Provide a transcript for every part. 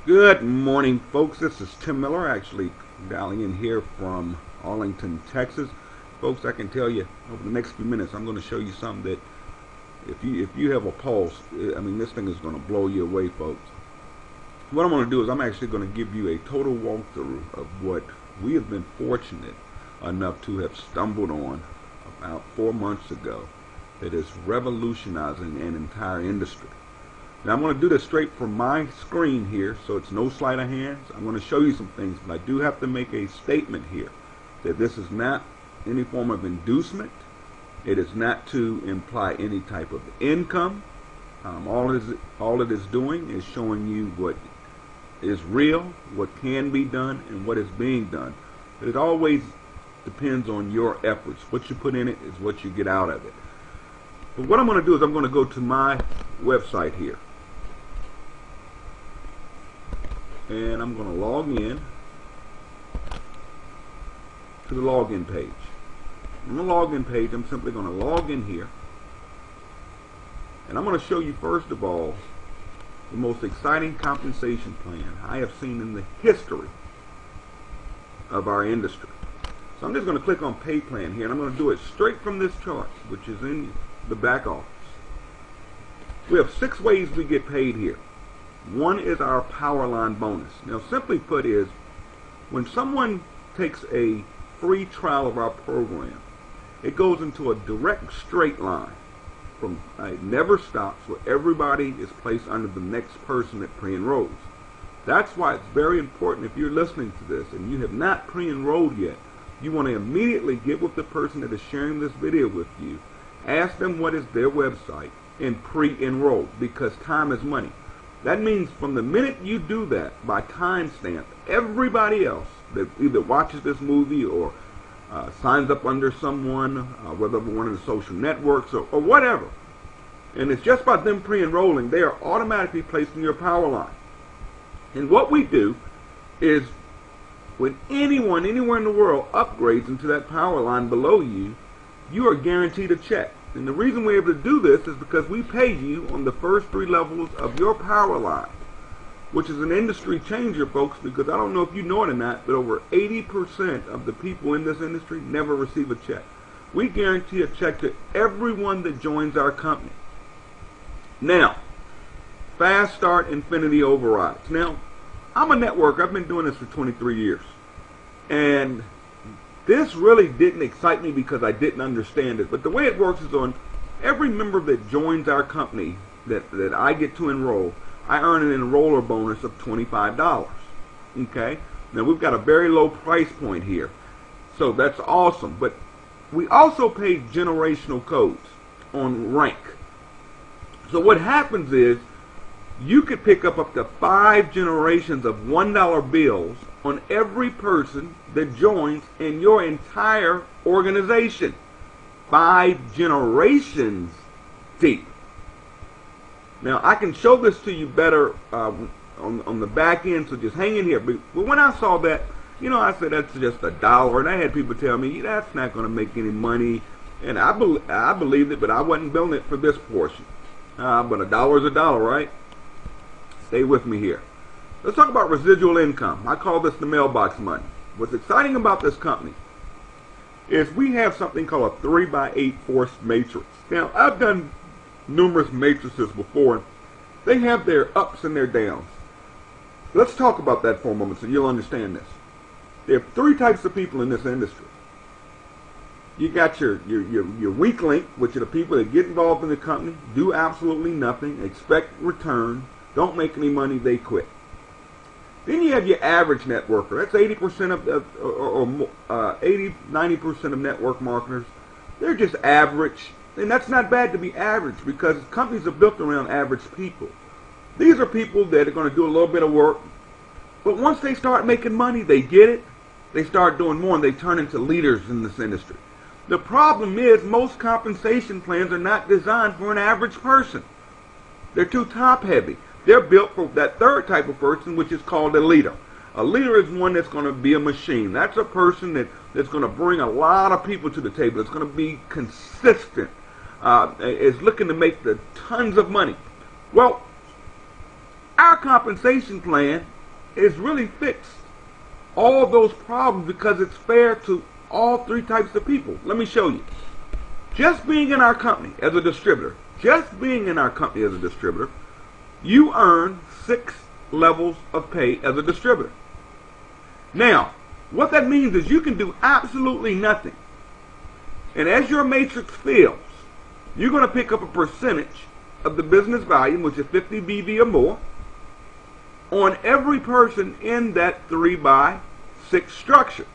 Good morning, folks. This is Tim Miller, actually dialing in here from Arlington, Texas. Folks, I can tell you over the next few minutes, I'm going to show you something that if you have a pulse, I mean, this thing is going to blow you away, folks. What I'm going to do is I'm actually going to give you a total walkthrough of what we have been fortunate enough to have stumbled on about 4 months ago that is revolutionizing an entire industry. Now I'm going to do this straight from my screen here, so it's no sleight of hands. I'm going to show you some things, but I do have to make a statement here that this is not any form of inducement. It is not to imply any type of income. All it is doing is showing you what is real, what can be done, and what is being done. But it always depends on your efforts. What you put in it is what you get out of it. But what I'm going to do is I'm going to go to my website here. And I'm going to log in to the login page. On the login page, I'm simply going to log in here. And I'm going to show you, first of all, the most exciting compensation plan I have seen in the history of our industry. So I'm just going to click on pay plan here, and I'm going to do it straight from this chart, which is in the back office. We have 6 ways we get paid here. One is our Powerline bonus. Now, simply put is, when someone takes a free trial of our program, it goes into a direct straight line. It never stops, where everybody is placed under the next person that pre-enrolls. That's why it's very important, if you're listening to this and you have not pre-enrolled yet, you want to immediately get with the person that is sharing this video with you, ask them what is their website, and pre-enroll, because time is money. That means from the minute you do that, by timestamp, everybody else that either watches this movie or signs up under someone, whether one of the social networks or whatever, and it's just by them pre-enrolling, they are automatically placed in your Powerline. And what we do is, when anyone anywhere in the world upgrades into that Powerline below you, you are guaranteed a check. And the reason we're able to do this is because we pay you on the first 3 levels of your Powerline, which is an industry changer, folks, because I don't know if you know it or not, but over 80% of the people in this industry never receive a check. We guarantee a check to everyone that joins our company. Now, fast start infinity overrides. Now, I'm a networker. I've been doing this for 23 years. And this really didn't excite me because I didn't understand it. But the way it works is, on every member that joins our company that I get to enroll, I earn an enroller bonus of $25. Okay? Now, we've got a very low price point here, so that's awesome. But we also pay generational codes on rank. So what happens is, you could pick up to 5 generations of $1 bills on every person that joins in your entire organization. 5 generations deep. Now, I can show this to you better on the back end, so just hang in here. But when I saw that, I said, that's just $1. And I had people tell me, that's not going to make any money. And I believed it, but I wasn't billing it for this portion. But $1 is $1, right? Stay with me here. Let's talk about residual income. I call this the mailbox money. What's exciting about this company is we have something called a 3x8 forced matrix. Now, I've done numerous matrices before. They have their ups and their downs. Let's talk about that for a moment so you'll understand this. There are 3 types of people in this industry. You got your weak link, which are the people that get involved in the company, do absolutely nothing, expect return, don't make any money, they quit. Then you have your average networker. That's 80% of 80-90% of network marketers. They're just average, and that's not bad to be average, because companies are built around average people. These are people that are going to do a little bit of work, but once they start making money, they get it, they start doing more, and they turn into leaders in this industry. The problem is, most compensation plans are not designed for an average person. They're too top heavy. They're built for that third type of person, which is called a leader. A leader is one that's going to be a machine. That's a person that's going to bring a lot of people to the table. It's going to be consistent. Is looking to make the tons of money. Well, our compensation plan is really fixed all those problems because it's fair to all three types of people. Let me show you. Just being in our company as a distributor, you earn 6 levels of pay as a distributor. Now, what that means is you can do absolutely nothing. And as your matrix fills, you're going to pick up a percentage of the business volume, which is 50 BV or more, on every person in that 3x6 structure.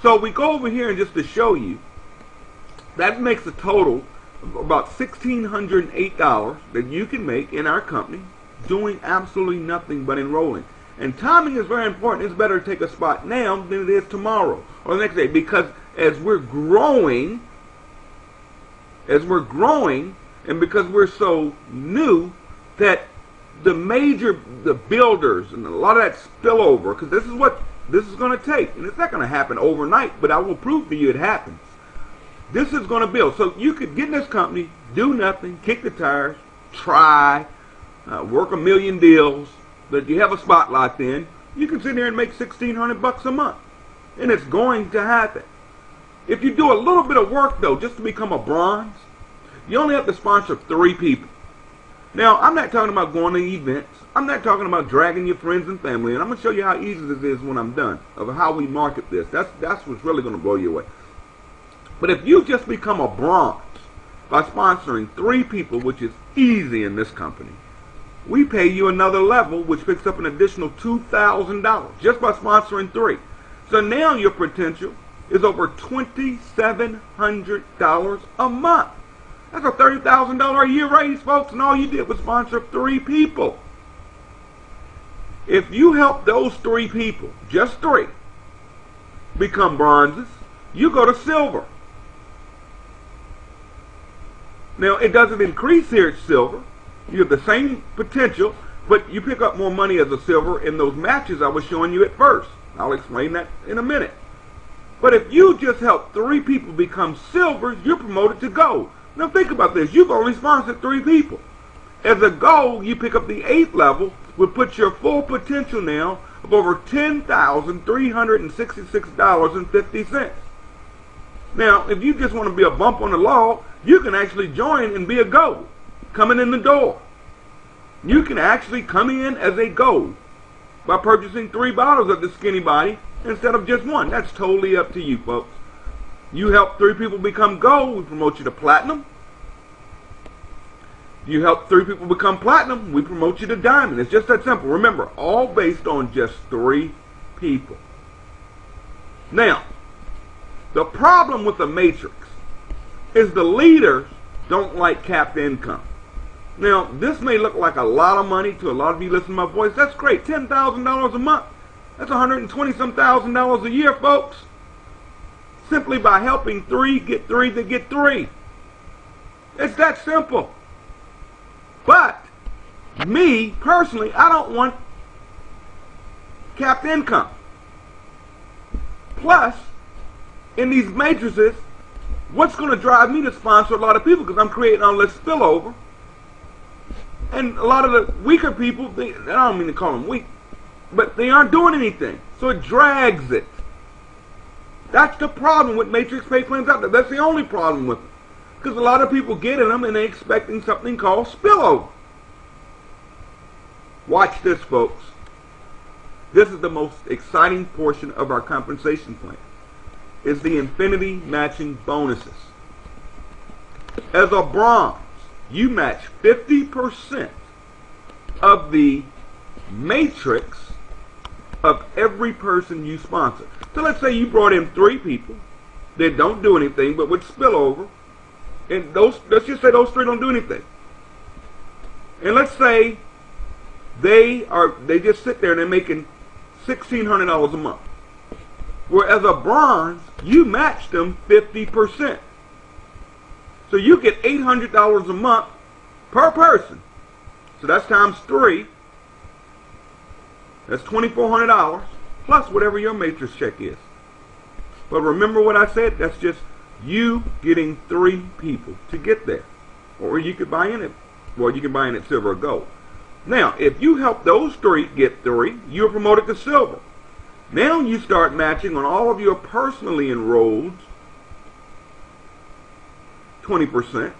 So we go over here and just to show you, that makes a total of about $1,608 that you can make in our company doing absolutely nothing but enrolling. And timing is very important. It's better to take a spot now than it is tomorrow or the next day, because as we're growing, and because we're so new, that the builders and a lot of that spillover, because this is what this is going to take, and it's not going to happen overnight, but I will prove to you it happens. This is going to build. So you could get in this company, do nothing, kick the tires, try, work a million deals, but you have a spot locked in, you can sit here and make $1,600 a month. And it's going to happen. If you do a little bit of work, though, just to become a bronze, you only have to sponsor 3 people. Now, I'm not talking about going to events. I'm not talking about dragging your friends and family. And I'm going to show you how easy this is when I'm done, of how we market this. That's what's really going to blow you away. But if you just become a bronze by sponsoring 3 people, which is easy in this company, we pay you another level, which picks up an additional $2,000 just by sponsoring 3. So now your potential is over $2,700 a month. That's a $30,000 a year raise, folks, and all you did was sponsor 3 people. If you help those 3 people, just 3, become bronzes, you go to silver. Now, it doesn't increase here at silver. You have the same potential, but you pick up more money as a silver in those matches I was showing you at first. I'll explain that in a minute. But if you just help 3 people become silvers, you're promoted to gold. Now think about this. You've only sponsored 3 people. As a gold, you pick up the 8th level, which puts your full potential now of over $10,366.50. Now, if you just want to be a bump on the log, you can actually join and be a gold, coming in the door. You can actually come in as a gold by purchasing 3 bottles of the Skinny Body instead of just 1. That's totally up to you, folks. You help 3 people become gold, we promote you to platinum. You help 3 people become platinum, we promote you to diamond. It's just that simple. Remember, all based on just 3 people. Now, the problem with the matrix is the leaders don't like capped income. Now, this may look like a lot of money to a lot of you listening to my voice. That's great. $10,000 a month. That's $120-some thousand a year, folks. Simply by helping 3 get 3 that get 3. It's that simple. But, me, personally, I don't want capped income. Plus, in these matrices, what's going to drive me to sponsor a lot of people? Because I'm creating all this spillover. And a lot of the weaker people, I don't mean to call them weak, but they aren't doing anything. So it drags it. That's the problem with matrix pay plans out there. That's the only problem with it. Because a lot of people get in them and they're expecting something called spillover. Watch this, folks. This is the most exciting portion of our compensation plan. Is the infinity matching bonuses. As a bronze, you match 50% of the matrix of every person you sponsor. So let's say you brought in 3 people that don't do anything but would spill over, and let's just say those 3 don't do anything. And let's say they just sit there and they're making $1,600 a month. Whereas a bronze, you match them 50%. So you get $800 a month per person. So that's times 3. That's $2,400 plus whatever your matrix check is. But remember what I said? That's just you getting 3 people to get there. Or you could buy in it. Well, you can buy in at silver or gold. Now, if you help those three get 3, you're promoted to silver. Now you start matching on all of your personally enrolled 20%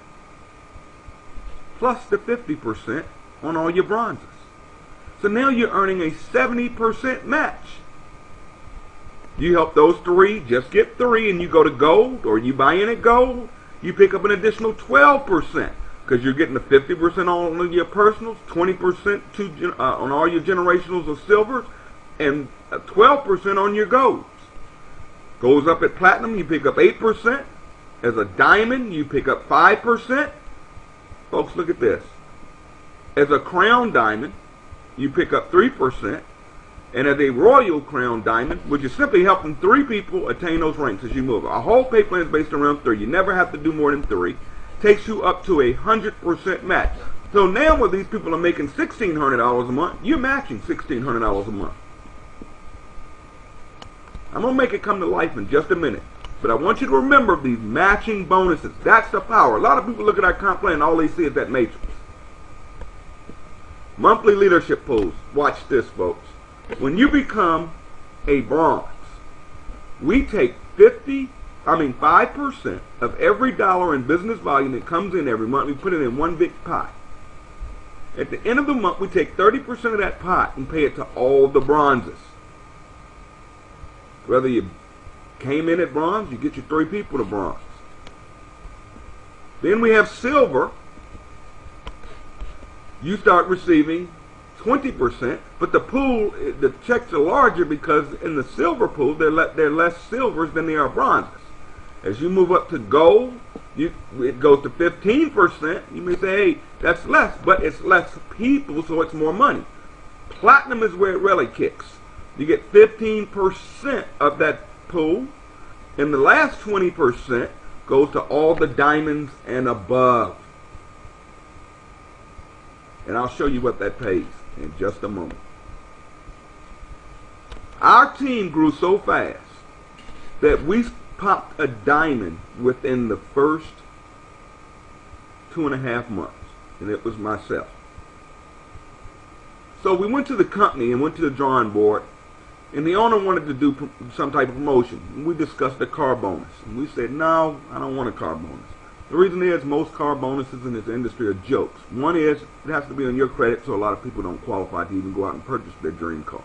plus the 50% on all your bronzes. So now you're earning a 70% match. You help those 3 just get 3 and you go to gold, or you buy in at gold, you pick up an additional 12% because you're getting the 50% on your personals, 20% on all your generationals of silvers, and 12% on your golds. Goes up at platinum, you pick up 8%. As a diamond, you pick up 5%. Folks, look at this. As a crown diamond, you pick up 3%. And as a royal crown diamond, which is simply helping 3 people attain those ranks as you move. Our whole pay plan is based around 3. You never have to do more than 3. Takes you up to 100% match. So now when these people are making $1,600 a month, you're matching $1,600 a month. I'm going to make it come to life in just a minute. But I want you to remember these matching bonuses. That's the power. A lot of people look at our comp plan and all they see is that matrix. Monthly leadership pools. Watch this, folks. When you become a bronze, we take 5% of every dollar in business volume that comes in every month. We put it in one big pot. At the end of the month, we take 30% of that pot and pay it to all the bronzes. Whether you came in at bronze, you get your 3 people to bronze. Then we have silver. You start receiving 20%, but the pool, the checks are larger because in the silver pool, they're less silvers than they are bronzes. As you move up to gold, it goes to 15%. You may say, hey, that's less, but it's less people, so it's more money. Platinum is where it really kicks. You get 15% of that pool, and the last 20% goes to all the diamonds and above. And I'll show you what that pays in just a moment. Our team grew so fast that we popped a diamond within the first 2.5 months, and it was myself. So we went to the company and went to the drawing board, and the owner wanted to do some type of promotion. We discussed the car bonus, and we said, no, I don't want a car bonus. The reason is most car bonuses in this industry are jokes. One is it has to be on your credit, so a lot of people don't qualify to even go out and purchase their dream car.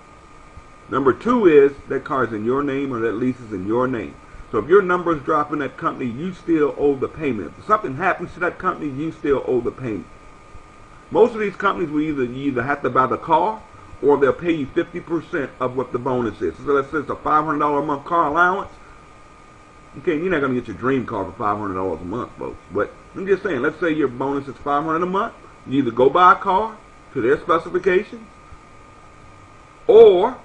Number 2 is that car is in your name or that lease is in your name. So if your numbers drop in that company, you still owe the payment. If something happens to that company, you still owe the payment. Most of these companies will you either have to buy the car or they'll pay you 50% of what the bonus is. So let's say it's a $500 a month car allowance. Okay, you're not going to get your dream car for $500 a month, folks. But I'm just saying, let's say your bonus is $500 a month. You either go buy a car to their specifications, or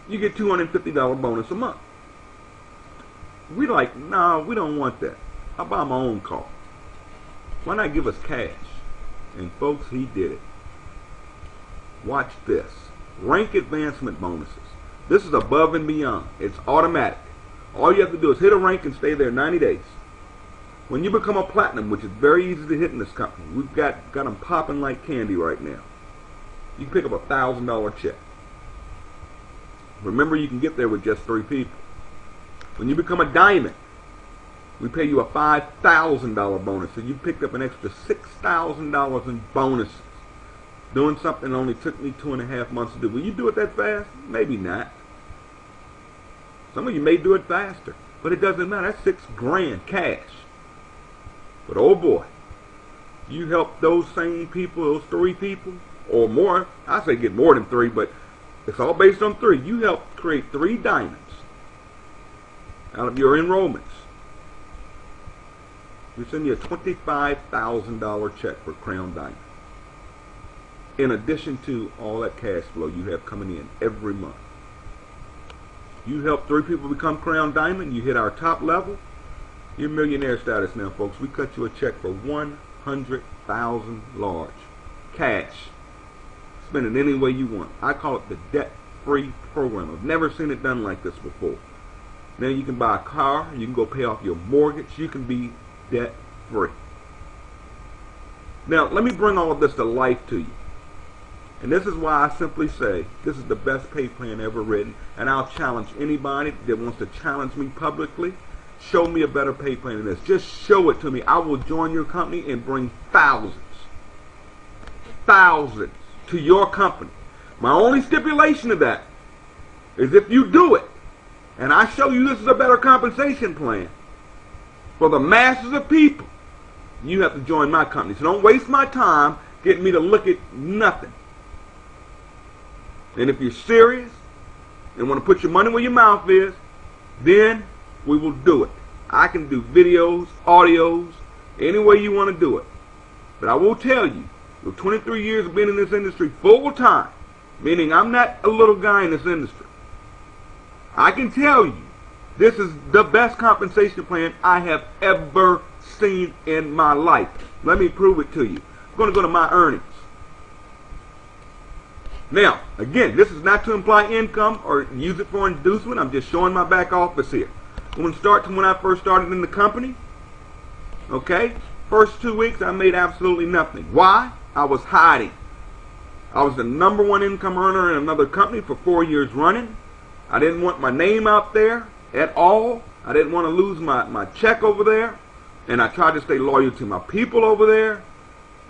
you get $250 bonus a month. We like, no, we don't want that. I'll buy my own car. Why not give us cash? And folks, he did it. Watch this. Rank advancement bonuses. This is above and beyond. It's automatic. All you have to do is hit a rank and stay there 90 days. When you become a platinum, which is very easy to hit in this company, we've got them popping like candy right now. You can pick up a $1,000 check. Remember, you can get there with just 3 people. When you become a diamond, we pay you a $5,000 bonus. So you picked up an extra $6,000 in bonuses. Doing something that only took me 2.5 months to do. Will you do it that fast? Maybe not. Some of you may do it faster, but it doesn't matter. That's $6,000 cash. But oh boy, you help those same people, those 3 people, or more. I say get more than 3, but it's all based on 3. You help create 3 diamonds out of your enrollments. We send you a $25,000 check for Crown Diamond. In addition to all that cash flow you have coming in every month. You help 3 people become Crown Diamond, you hit our top level, you're millionaire status now, folks. We cut you a check for $100,000 large. Cash. Spend it any way you want. I call it the debt-free program. I've never seen it done like this before. Now you can buy a car, you can go pay off your mortgage, you can be debt-free. Now, let me bring all of this to life to you. And this is why I simply say this is the best pay plan ever written. And I'll challenge anybody that wants to challenge me publicly. Show me a better pay plan than this. Just show it to me. I will join your company and bring thousands to your company. My only stipulation of that is if you do it, and I show you this is a better compensation plan for the masses of people, you have to join my company. So don't waste my time getting me to look at nothing. And if you're serious and want to put your money where your mouth is, then we will do it. I can do videos, audios, any way you want to do it. But I will tell you, with 23 years of being in this industry full time, meaning I'm not a little guy in this industry, I can tell you this is the best compensation plan I have ever seen in my life. Let me prove it to you. I'm going to go to my earnings. Now, again, this is not to imply income or use it for inducement. I'm just showing my back office here. I'm going to start from when I first started in the company. Okay? First 2 weeks, I made absolutely nothing. Why? I was hiding. I was the #1 income earner in another company for 4 years running. I didn't want my name out there at all. I didn't want to lose my check over there. And I tried to stay loyal to my people over there.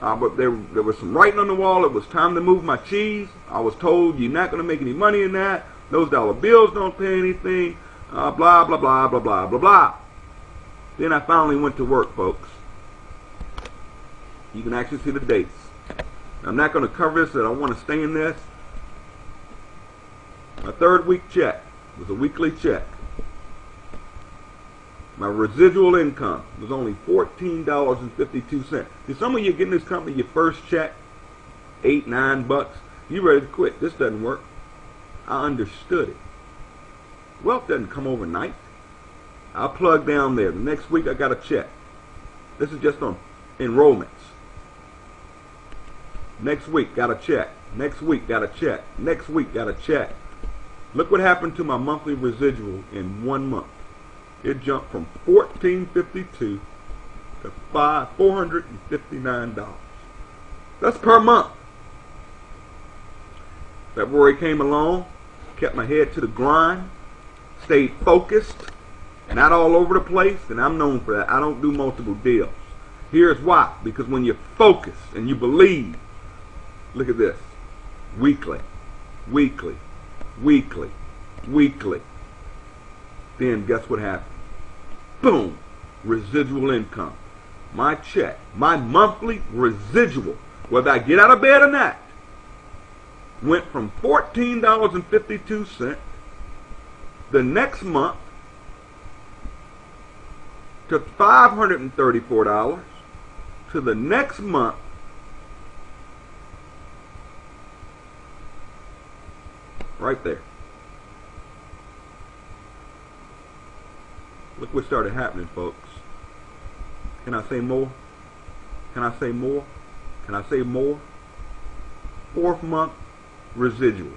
But there was some writing on the wall. It was time to move my cheese. I was told, you're not going to make any money in that. Those dollar bills don't pay anything. Blah, blah, blah, blah, blah, blah, blah. Then I finally went to work, folks. You can actually see the dates. I'm not going to cover this, I don't want to stay in this. My 3rd week check was a weekly check. My residual income was only $14.52. See, some of you get in this company, your first check, $8, $9, you ready to quit. This doesn't work. I understood it. Wealth doesn't come overnight. I plug down there. The next week I got a check. This is just on enrollments. Next week got a check. Next week got a check. Next week got a check. Look what happened to my monthly residual in 1 month. It jumped from $14.52 to $459. That's per month. February came along, kept my head to the grind, stayed focused, not all over the place, and I'm known for that. I don't do multiple deals. Here's why. Because when you focus and you believe, look at this, weekly, weekly, weekly, weekly, then guess what happened? Boom, residual income. My check, my monthly residual, whether I get out of bed or not, went from $14.52 the next month to $534 to the next month right there. Look what started happening, folks. Can I say more? Can I say more? Can I say more? 4th month residual.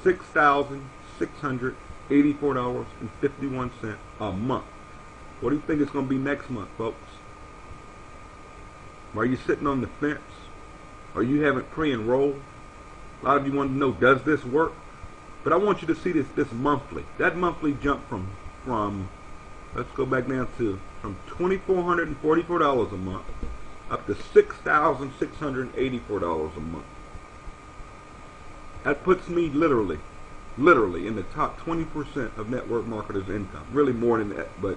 $6,684.51 a month. What do you think it's going to be next month, folks? Are you sitting on the fence? Or you haven't pre-enrolled? A lot of you want to know, does this work? But I want you to see this monthly. That monthly jump from let's go back down to from $2,444 a month up to $6,684 a month. That puts me literally in the top 20% of network marketers' income. Really more than that, but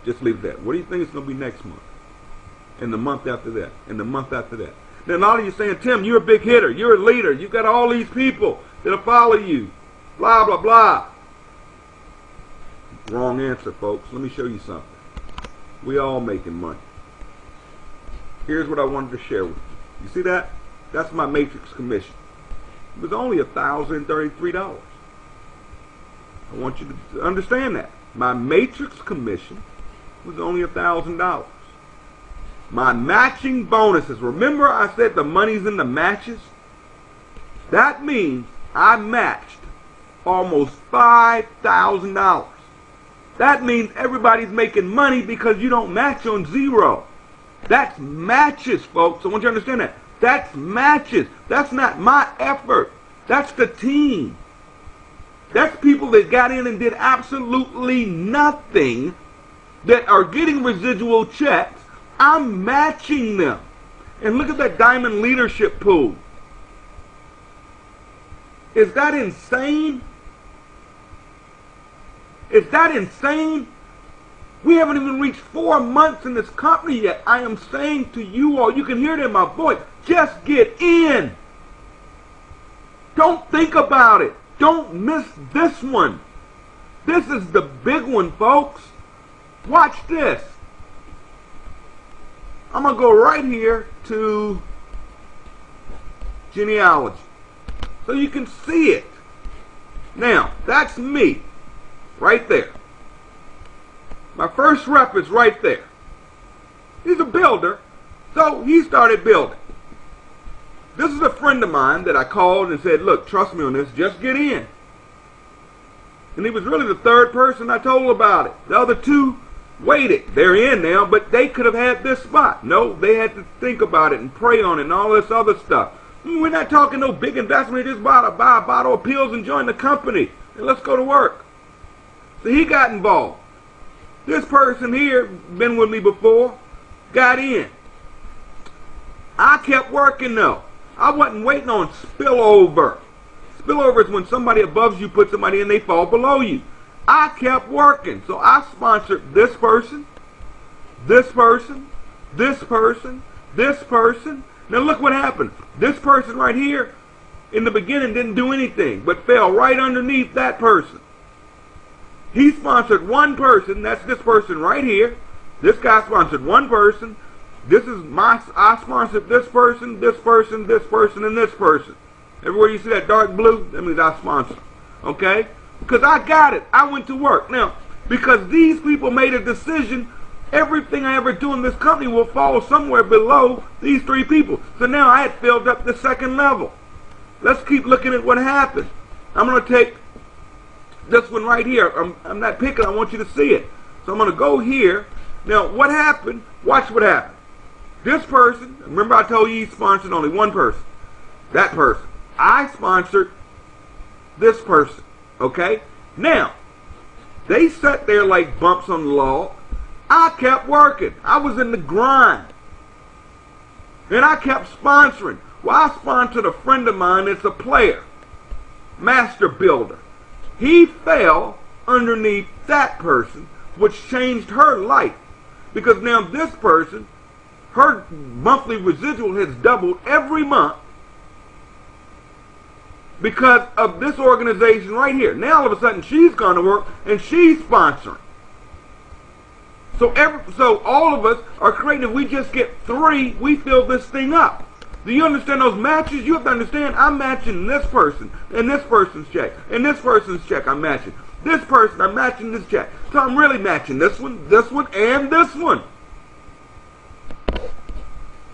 just leave that. What do you think it's going to be next month? And the month after that? And the month after that? Now, a lot of you saying, Tim, you're a big hitter. You're a leader. You've got all these people that'll follow you. Blah, blah, blah. Wrong answer, folks. Let me show you something. We all making money. Here's what I wanted to share with you. You see that? That's my matrix commission. It was only $1,033. I want you to understand that. My matrix commission was only $1,000. My matching bonuses. Remember I said the money's in the matches? That means I matched almost $5,000. That means everybody's making money because you don't match on zero. That's matches, folks. I want you to understand that. That's matches. That's not my effort. That's the team. That's people that got in and did absolutely nothing that are getting residual checks. I'm matching them. And look at that diamond leadership pool. Is that insane? Is that insane? We haven't even reached 4 months in this company yet. I am saying to you all, you can hear it in my voice, just get in. Don't think about it. Don't miss this one. This is the big one, folks. Watch this. I'm going to go right here to Genealogy so you can see it. Now, that's me right there. My first rep is right there. He's a builder, so he started building. This is a friend of mine that I called and said, look, trust me on this, just get in. And he was really the third person I told about it. The other two waited. They're in now, but they could have had this spot. No, they had to think about it and pray on it and all this other stuff. We're not talking no big investment. Just buy a bottle of pills and join the company. And let's go to work. So he got involved. This person here, been with me before, got in. I kept working though. I wasn't waiting on spillover. Spillover is when somebody above you puts somebody in, they fall below you. I kept working. So I sponsored this person, this person, this person, this person. Now look what happened. This person right here in the beginning didn't do anything, but fell right underneath that person. He sponsored one person. That's this person right here. This guy sponsored one person. I sponsored this person, this person, this person, and this person. Everywhere you see that dark blue, that means I sponsored. Okay? Because I got it. I went to work. Now, because these people made a decision, everything I ever do in this company will fall somewhere below these three people. So now I had filled up the second level. Let's keep looking at what happened. I'm going to take this one right here. I'm not picking. I want you to see it. So I'm going to go here. Now, what happened? Watch what happened. This person, remember I told you he sponsored only one person. That person. I sponsored this person. Okay? Now, they sat there like bumps on the log. I kept working. I was in the grind. And I kept sponsoring. Well, I sponsored a friend of mine that's a player. Master builder. He fell underneath that person, which changed her life. Because now this person, her monthly residual has doubled every month because of this organization right here. Now all of a sudden she's gone to work and she's sponsoring. So all of us are creating. If we just get 3, we fill this thing up. Do you understand those matches? You have to understand I'm matching this person and this person's check and this person's check I'm matching. This person, I'm matching this check. So I'm really matching this one, and this one.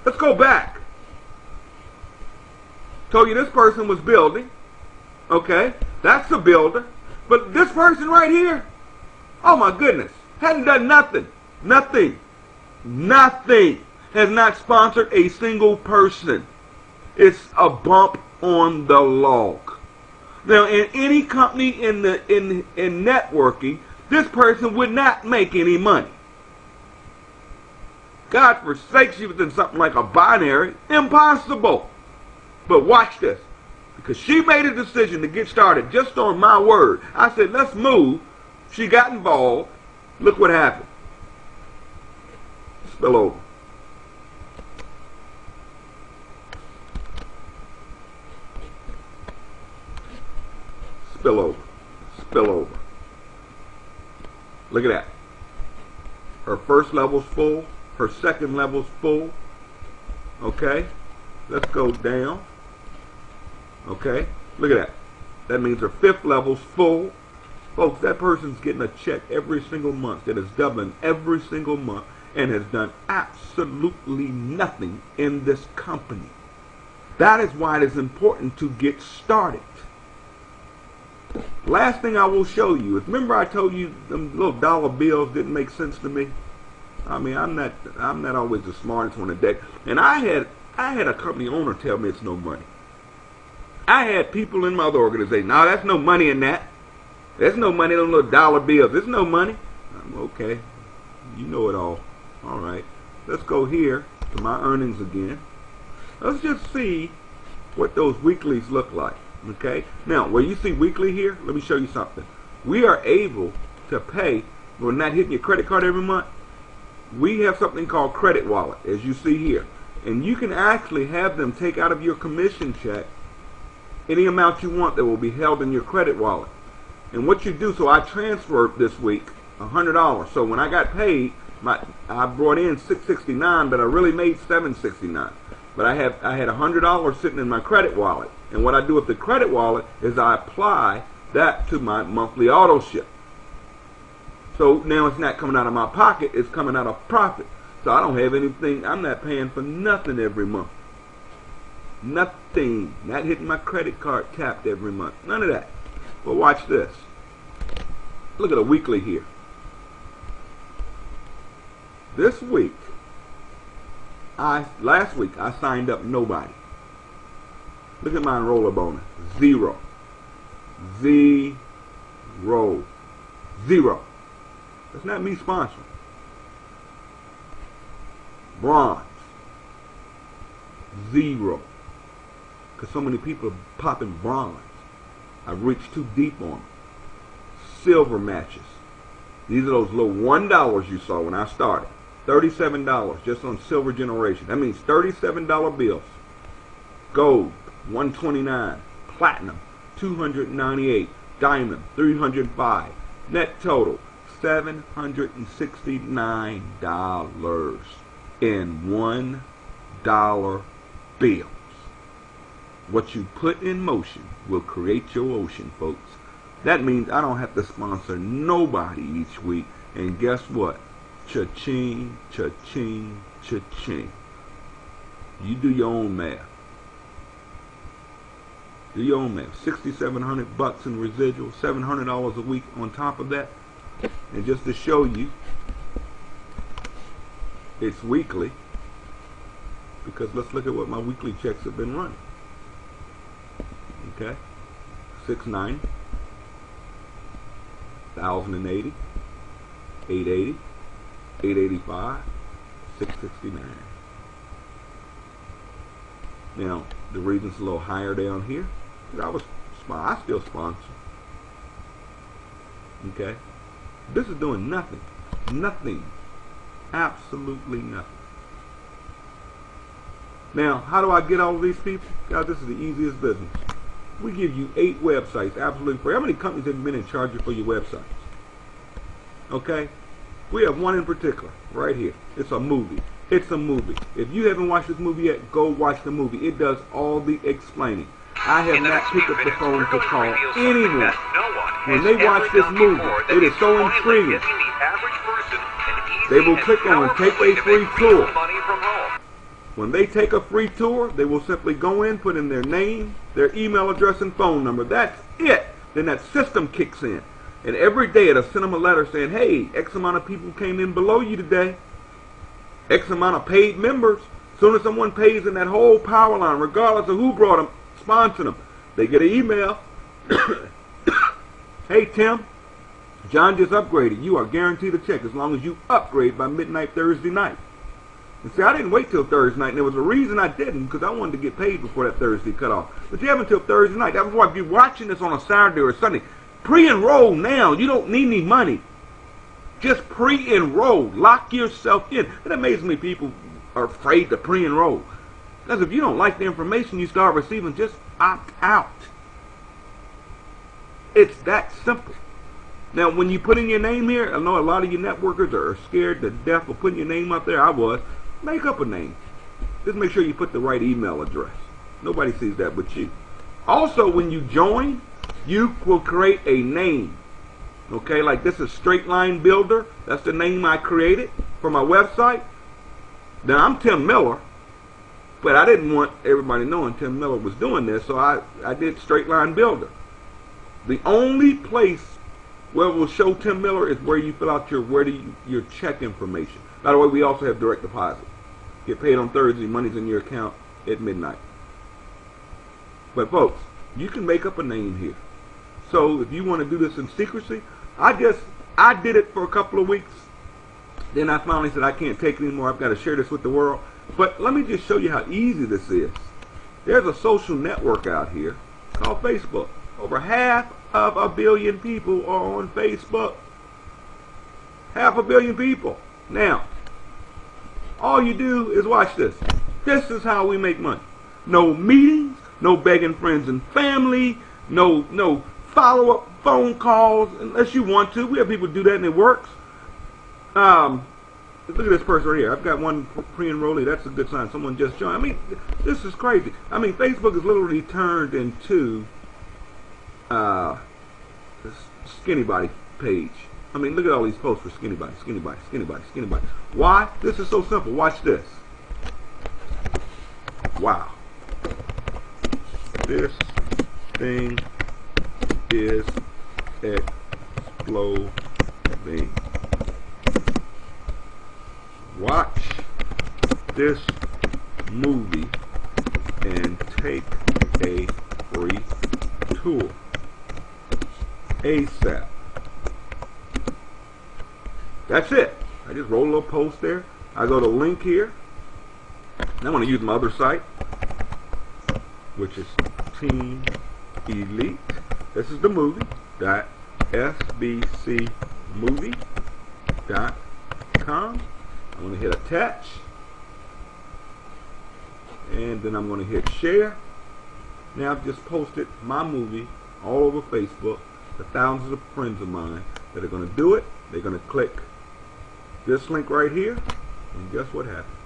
Let's go back. Told you this person was building. Okay, that's the builder. But this person right here, oh my goodness, hadn't done nothing. Nothing. Has not sponsored a single person. It's a bump on the log. Now, in any company in networking, this person would not make any money. God forsake, she was in something like a binary. Impossible. But watch this. Because she made a decision to get started just on my word. I said, let's move. She got involved. Look what happened. Spill over. Spill over. Spill over. Look at that. Her first level's full. Her second level's full. Okay. Let's go down. Okay. Look at that. That means her fifth level's full. Folks, that person's getting a check every single month that is doubling every single month and has done absolutely nothing in this company. That is why it is important to get started. Last thing I will show you is, remember I told you them little dollar bills didn't make sense to me? I mean, I'm not always the smartest on the deck. And I had I had a company owner tell me it's no money. I had people in my other organization, no, that's no money in that. There's no money in those little dollar bills. There's no money. I'm okay. You know it all. All right. Let's go here to my earnings again. Let's just see what those weeklies look like. Okay. Now, where you see weekly here, let me show you something. We are able to pay. We're not hitting your credit card every month. We have something called Credit Wallet, as you see here. And you can actually have them take out of your commission check any amount you want that will be held in your credit wallet. And what you do, so I transferred this week $100. So when I got paid, I brought in $669, but I really made $769. But I had $100 sitting in my credit wallet. And what I do with the credit wallet is I apply that to my monthly auto ship. So now it's not coming out of my pocket, it's coming out of profit. So I don't have anything, I'm not paying for nothing every month. Nothing. Not hitting my credit card tapped every month. None of that. But watch this. Look at a weekly here. This week, last week, I signed up nobody. Look at my enroller bonus. Zero. Zero. Zero. That's not me sponsoring. Bronze. Zero. Because so many people are popping bronze. I've reached too deep on them. Silver matches. These are those little $1 you saw when I started. $37 just on silver generation. That means $37 bills. Gold, $129. Platinum, $298. Diamond, $305. Net total, $769 in $1 bills. What you put in motion will create your ocean, folks. That means I don't have to sponsor nobody each week. And guess what? Cha-ching, cha-ching, cha-ching. You do your own math. Do your own math. $6,700 in residual, $700 a week on top of that. And just to show you, it's weekly. Because let's look at what my weekly checks have been running. Okay, 690, 1,080, 880, 885, 669. Now the reason it's a little higher down here is I still sponsor. Okay, this is doing nothing, absolutely nothing. Now, how do I get all of these people? Guys, this is the easiest business. We give you 8 websites absolutely free. How many companies have been in charge for your websites? Okay? We have one in particular, right here. It's a movie. It's a movie. If you haven't watched this movie yet, go watch the movie. It does all the explaining. I have not picked up the phone to call anyone. When they watch this movie, it is so intriguing. They will click on Take a Free Tour. When they take a free tour, they will simply go in, put in their name, their email address, and phone number. That's it. Then that system kicks in. And every day it'll send them a letter saying, hey, X amount of people came in below you today. X amount of paid members. As soon as someone pays in that whole Powerline, regardless of who brought them, sponsor them, they get an email. Hey, Tim, John just upgraded. You are guaranteed a check as long as you upgrade by midnight Thursday night. And see, I didn't wait till Thursday night, and there was a reason I didn't, because I wanted to get paid before that Thursday cut off. But you have until Thursday night. That was why if you're watching this on a Saturday or a Sunday, pre-enroll now. You don't need any money. Just pre-enroll. Lock yourself in. It amazes me people are afraid to pre-enroll. Because if you don't like the information you start receiving, just opt out. It's that simple. Now, when you put in your name here, I know a lot of you networkers are scared to death of putting your name up there. I was. Make up a name. Just make sure you put the right email address. Nobody sees that but you. Also, when you join, you will create a name. Okay, like this is Straight Line Builder. That's the name I created for my website. Then I'm Tim Miller, but I didn't want everybody knowing Tim Miller was doing this, so I did Straight Line Builder. The only place where it will show Tim Miller is where you fill out your check information. By the way, we also have direct deposit. Get paid on Thursday, money's in your account at midnight. But folks, you can make up a name here. So if you want to do this in secrecy, I did it for a couple of weeks. Then I finally said I can't take it anymore. I've got to share this with the world. But let me just show you how easy this is. There's a social network out here called Facebook. Over 500 million people are on Facebook. 500 million people. Now, all you do is watch this. This is how we make money. No meetings, no begging friends and family, no follow-up phone calls unless you want to. We have people do that and it works. Look at this person right here. I've got one pre-enrollee. That's a good sign. Someone just joined. I mean, this is crazy. I mean, Facebook is literally turned into this skinny body page. I mean, look at all these posts for skinny body, skinny body, skinny body, skinny body. Why? This is so simple. Watch this. Wow. This thing is exploding. Watch this movie and take a free tour ASAP. That's it. I just roll a little post there. I go to link here. And I want to use my other site, which is Team Elite. This is the movie. .sbcmovie.com. I'm going to hit attach. And then I'm going to hit share. Now I've just posted my movie all over Facebook to thousands of friends of mine that are going to do it. They're going to click this link right here. And guess what happens?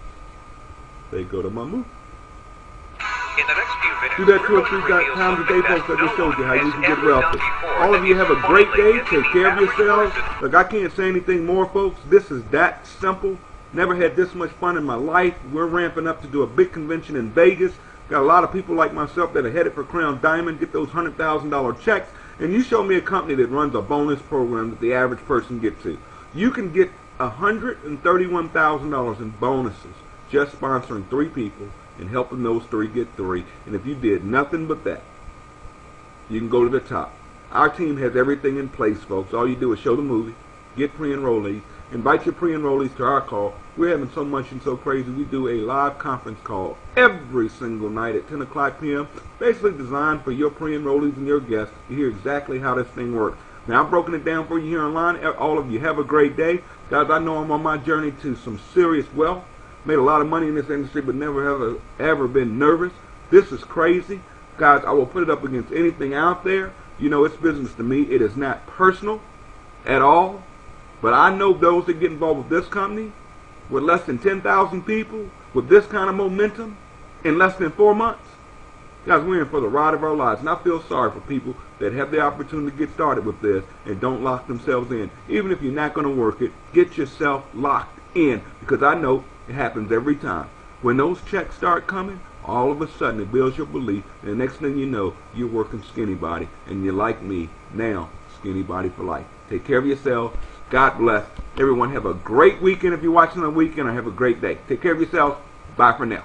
They go to my movie. In the next few minutes, do that 2 or 3 times a day, folks. I just showed you how you can get wealthy. All of you have a great day. Take care of yourselves. Look, I can't say anything more, folks. This is that simple. Never had this much fun in my life. We're ramping up to do a big convention in Vegas. Got a lot of people like myself that are headed for Crown Diamond, get those $100,000 checks. And you show me a company that runs a bonus program that the average person gets to. You can get $131,000 in bonuses just sponsoring 3 people and helping those 3 get 3. And if you did nothing but that, you can go to the top. Our team has everything in place, folks. All you do is show the movie, get pre-enrollees, invite your pre-enrollees to our call. We're having so much and so crazy. We do a live conference call every single night at 10 o'clock p.m. Basically designed for your pre-enrollees and your guests to hear exactly how this thing works. Now, I've broken it down for you here online. All of you have a great day. Guys, I know I'm on my journey to some serious wealth. Made a lot of money in this industry, but never have ever been nervous. This is crazy. Guys, I will put it up against anything out there. You know, it's business to me. It is not personal at all. But I know those that get involved with this company, with less than 10,000 people, with this kind of momentum, in less than 4 months, guys, we're in for the ride of our lives. And I feel sorry for people that have the opportunity to get started with this and don't lock themselves in. Even if you're not going to work it, get yourself locked in, because I know it happens every time. When those checks start coming, all of a sudden it builds your belief, and the next thing you know, you're working skinny body, and you're like me now, skinny body for life. Take care of yourself. God bless. Everyone have a great weekend if you're watching on the weekend, or have a great day. Take care of yourselves. Bye for now.